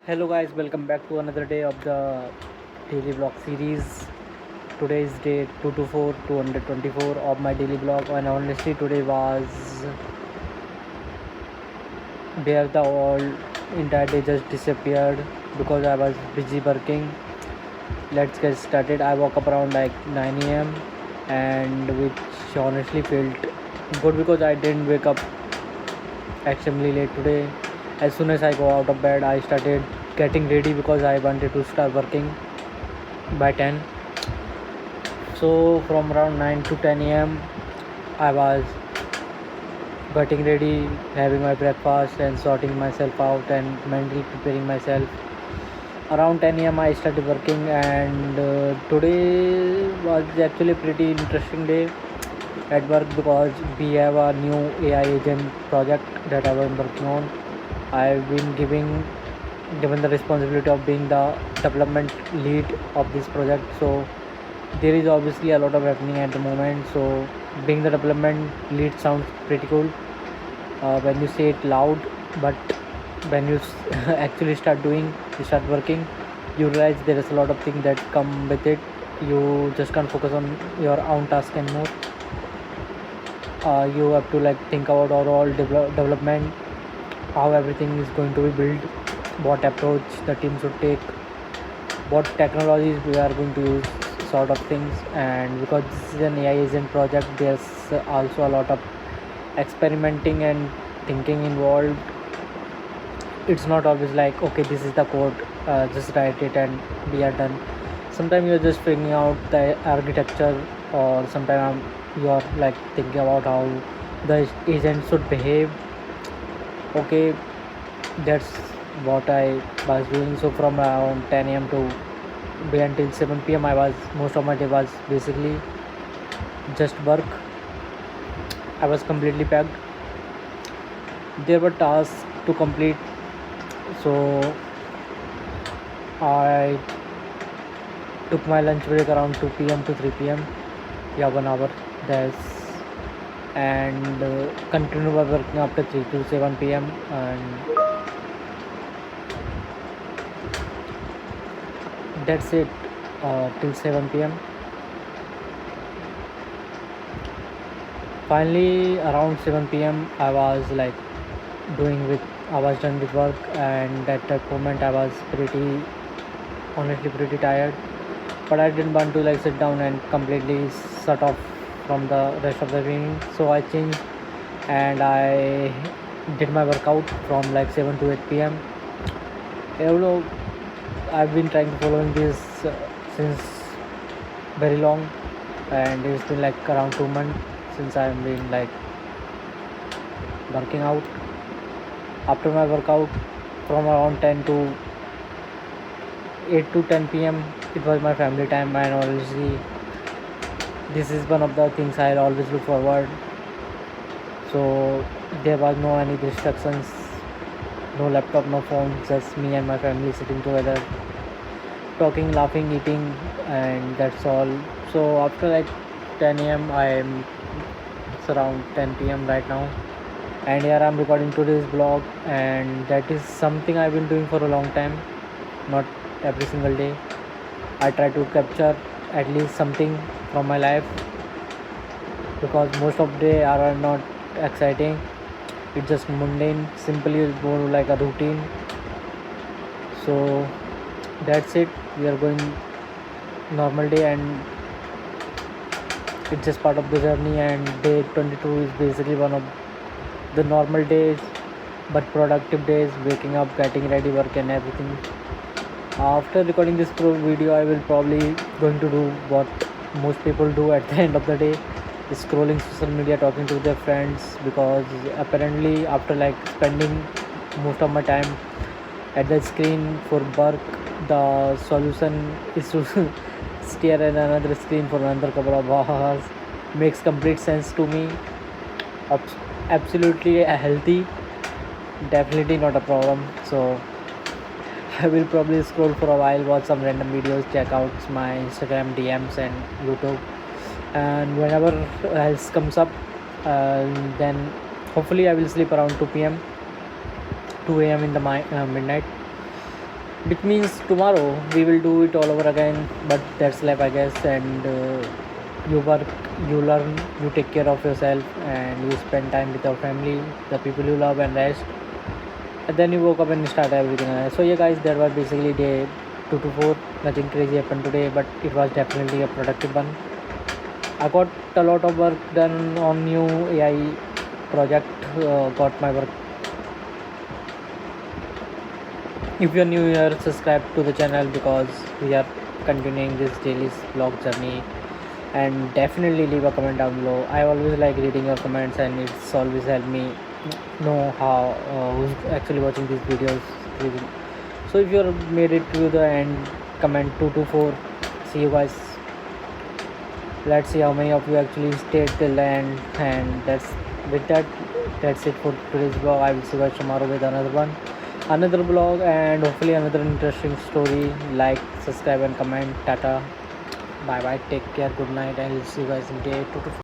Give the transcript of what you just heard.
Hello guys, welcome back to another day of the daily vlog series. Today is day 224 of my daily vlog, and honestly today was where the whole entire day just disappeared because I was busy working. Let's get started. I woke up around like 9 a.m. and which honestly felt good because I didn't wake up extremely late today. As soon as I go out of bed, I started getting ready because I wanted to start working by 10. So from around 9 to 10 a.m. I was getting ready, having my breakfast and sorting myself out and mentally preparing myself. Around 10 a.m. I started working, and today was actually a pretty interesting day at work because we have a new AI agent project that I was working on. I've been given the responsibility of being the development lead of this project. So there is obviously a lot of happening at the moment. So being the development lead sounds pretty cool when you say it loud, but when you actually start working, you realize there is a lot of things that come with it. You just can't focus on your own task anymore. You have to like think about overall development, how everything is going to be built, what approach the team should take, what technologies we are going to use, sort of things. And because this is an AI agent project, there's also a lot of experimenting and thinking involved. It's not always like okay, this is the code, just write it and we are done. Sometimes you're just figuring out the architecture, or sometimes you're like thinking about how the agent should behave. Okay, that's what I was doing. So from around 10 a.m. to be until 7 p.m. I was most of my day was basically just work. I was completely packed. There were tasks to complete, so I took my lunch break around 2 p.m. to 3 p.m. Yeah, 1 hour. That's and continue by working after 3 to 7 p.m. and that's it till 7 p.m. Finally, around 7 p.m. I was done with work, and at that moment I was honestly pretty tired. But I didn't want to like sit down and completely shut off from the rest of the evening. So I changed and I did my workout from like 7 to 8 p.m. You know, I've been trying to following this since very long, and it's been like around 2 months since I've been like working out. After my workout, from around 10 to 8 to 10 p.m., it was my family time, and obviously this is one of the things I'll always look forward. So there was no any distractions, no laptop, no phone, just me and my family sitting together, talking, laughing, eating, and that's all. So after like 10 a.m., it's around 10 p.m. right now, and here I'm recording today's vlog, and that is something I've been doing for a long time, not every single day. I try to capture at least something from my life because most of the day are not exciting. It's just mundane, simply more like a routine. So that's it. We are going normal day, and it's just part of the journey. And day 22 is basically one of the normal days, but productive days. Waking up, getting ready, work, and everything. After recording this video, I will probably going to do what most people do at the end of the day, is scrolling social media, talking to their friends, because apparently after like spending most of my time at the screen for work, the solution is to stare at another screen for another couple of hours. Makes complete sense to me. Absolutely healthy, definitely not a problem. So I will probably scroll for a while, watch some random videos, check out my Instagram DMs and YouTube, and whenever else comes up, then hopefully I will sleep around 2 p.m. 2 a.m. in the midnight. which means tomorrow we will do it all over again, but that's life, I guess. And you work, you learn, you take care of yourself, and you spend time with your family, the people you love, and rest. And then you woke up and start everything. So yeah guys, that was basically day 2 to 4. Nothing crazy happened today, but it was definitely a productive one. I got a lot of work done on new AI project. Got my work. If you're new here, subscribe to the channel because we are continuing this daily vlog journey. And definitely leave a comment down below. I always like reading your comments, and it's always helped me know how who's actually watching these videos. So if you made it to the end, comment 2 to 4. See you guys. Let's see how many of you actually stayed till the end. And that's it for today's vlog. I will see you guys tomorrow with another vlog, and hopefully another interesting story. Like, subscribe, and comment. Tata, bye bye, take care, good night, and I'll see you guys in day 2 to 4.